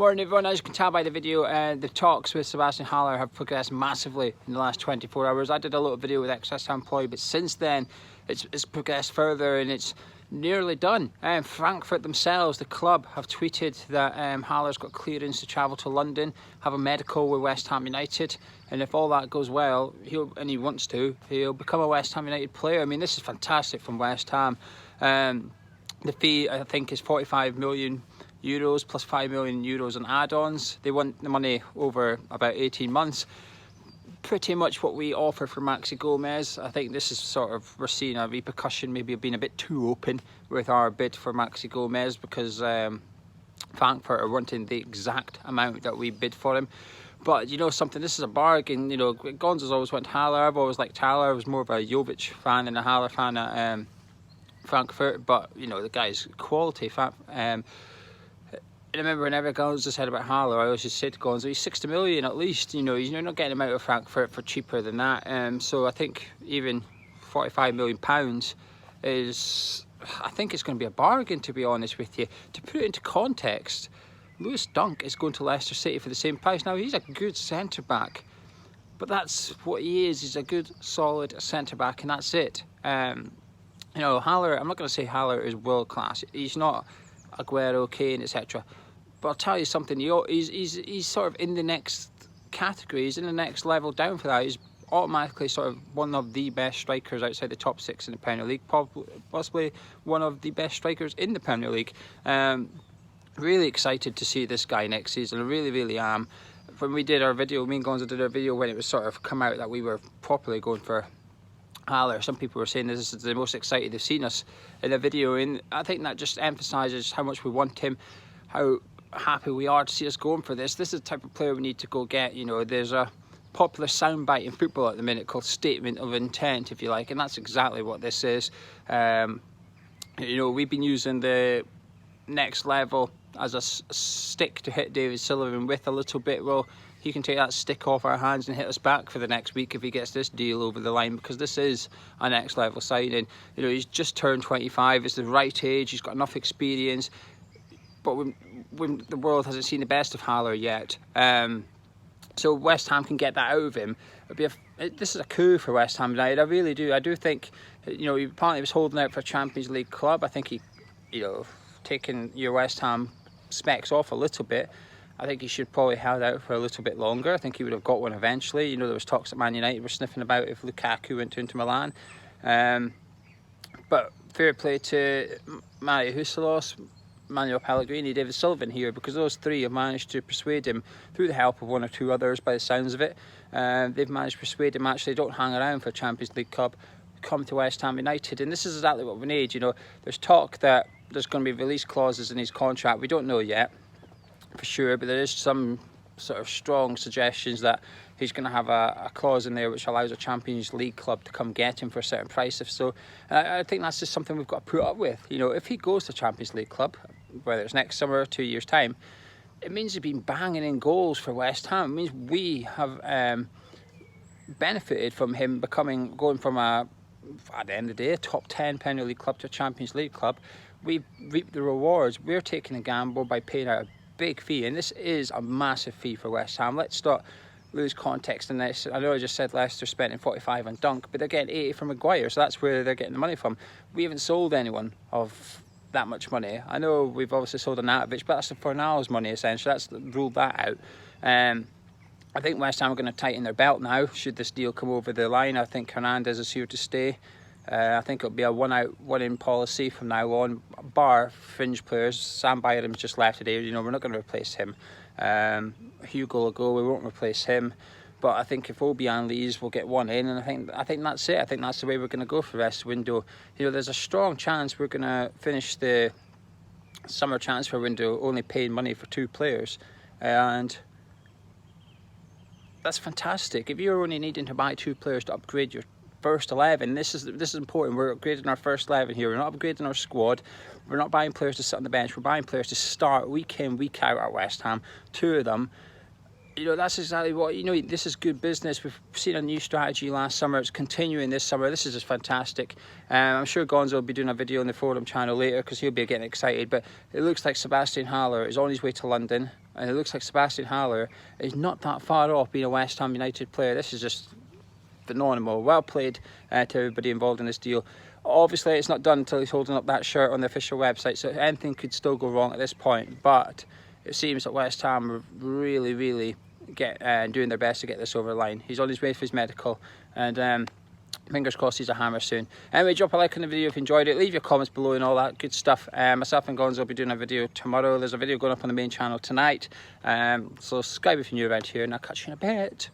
Morning everyone, as you can tell by the video, the talks with Sebastian Haller have progressed massively in the last 24 hours. I did a little video with ex-West Ham employee, but since then it's progressed further and it's nearly done. Frankfurt themselves, the club, have tweeted that Haller's got clearance to travel to London, have a medical with West Ham United, and if all that goes well, he wants to, he'll become a West Ham United player. I mean, this is fantastic from West Ham. The fee, I think, is 45 million euros plus 5 million euros on add-ons. They want the money over about 18 months. Pretty much what we offer for Maxi Gomez. I think this is sort of, we're seeing a repercussion, maybe being a bit too open with our bid for Maxi Gomez, because Frankfurt are wanting the exact amount that we bid for him. But you know something, this is a bargain. You know, Gonzo's always went Haller. I've always liked Haller. I was more of a Jovic fan than a Haller fan at Frankfurt, but you know, the guy's quality. I remember whenever Gonzo said about Haller, I always just said to Gonzo, he's 60 million at least. You know, you're not getting him out of Frankfurt for cheaper than that. So I think even 45 million pounds is, I think it's going to be a bargain, to be honest with you. To put it into context, Lewis Dunk is going to Leicester City for the same price. Now, he's a good centre back, but that's what he is. He's a good, solid centre back, and that's it. You know, Haller, I'm not going to say Haller is world class. He's not Aguero, Kane, etc. But I'll tell you something, he's sort of in the next category, he's in the next level down for that. He's automatically sort of one of the best strikers outside the top 6 in the Premier League, possibly one of the best strikers in the Premier League. Really excited to see this guy next season, I really am. When we did our video, me and Gonzo did our video when it was sort of come out that we were properly going for Haller, some people were saying this is the most excited they've seen us in a video, and I think that just emphasises how much we want him, how happy we are to see us going for this. This is the type of player we need to go get. You know, there's a popular soundbite in football at the minute called statement of intent, if you like, and that's exactly what this is. You know, we've been using the next level as a stick to hit David Sullivan with a little bit. Well, he can take that stick off our hands and hit us back for the next week if he gets this deal over the line, because this is a next level signing. You know, he's just turned 25, it's the right age, he's got enough experience, but when the world hasn't seen the best of Haller yet. So West Ham can get that out of him. This is a coup for West Ham United, I really do. I do think, you know, he apparently was holding out for a Champions League club. I think he, you know, taking your West Ham specs off a little bit, I think he should probably held out for a little bit longer. I think he would have got one eventually. You know, there was talks that Man United were sniffing about if Lukaku went to Inter Milan. But fair play to Mario Huselos, Manuel Pellegrini, David Sullivan here, because those three have managed to persuade him, through the help of one or two others by the sounds of it. They've managed to persuade him, actually don't hang around for a Champions League club, come to West Ham United, and this is exactly what we need. You know, there's talk that there's going to be release clauses in his contract. We don't know yet for sure, but there is some sort of strong suggestions that he's going to have a clause in there which allows a Champions League club to come get him for a certain price. If so, I think that's just something we've got to put up with. You know, if he goes to Champions League club, whether it's next summer or 2 years' time, it means he's been banging in goals for West Ham. It means we have benefited from him going from at the end of the day, a top 10 Premier League club to a Champions League club. We've reaped the rewards. We're taking a gamble by paying out a big fee, and this is a massive fee for West Ham. Let's not lose context in this. I know I just said Leicester spending 45 on Dunk, but they're getting 80 from Maguire, so that's where they're getting the money from. We haven't sold anyone of that much money. I know we've obviously sold Arnautovic, but that's for now's money essentially. That's ruled that out. I think West Ham are going to tighten their belt now should this deal come over the line. I think Hernandez is here to stay. I think it'll be a one-out, one-in policy from now on, bar fringe players. Sam Byram's just left today. You know, we're not going to replace him. Hugo will go. We won't replace him. But I think if Obiang leaves, we'll get one in, and I think that's it. I think that's the way we're going to go for the rest of the window. You know, there's a strong chance we're going to finish the summer transfer window only paying money for 2 players, and that's fantastic. If you're only needing to buy 2 players to upgrade your first 11, this is important. We're upgrading our first 11 here. We're not upgrading our squad. We're not buying players to sit on the bench. We're buying players to start week in, week out at West Ham. 2 of them, you know, that's exactly what, you know, this is good business. We've seen a new strategy last summer. It's continuing this summer. This is just fantastic. I'm sure Gonzo will be doing a video on the forum channel later because he'll be getting excited. But it looks like Sebastian Haller is on his way to London. And it looks like Sebastian Haller is not that far off being a West Ham United player. This is just phenomenal. Well played to everybody involved in this deal. Obviously, it's not done until he's holding up that shirt on the official website. So anything could still go wrong at this point. But it seems that West Ham are really doing their best to get this over the line. He's on his way for his medical, and fingers crossed he's a hammer soon. Anyway, drop a like on the video if you enjoyed it. Leave your comments below and all that good stuff. Myself and Gonzo will be doing a video tomorrow. There's a video going up on the main channel tonight. So subscribe if you're new around here, and I'll catch you in a bit.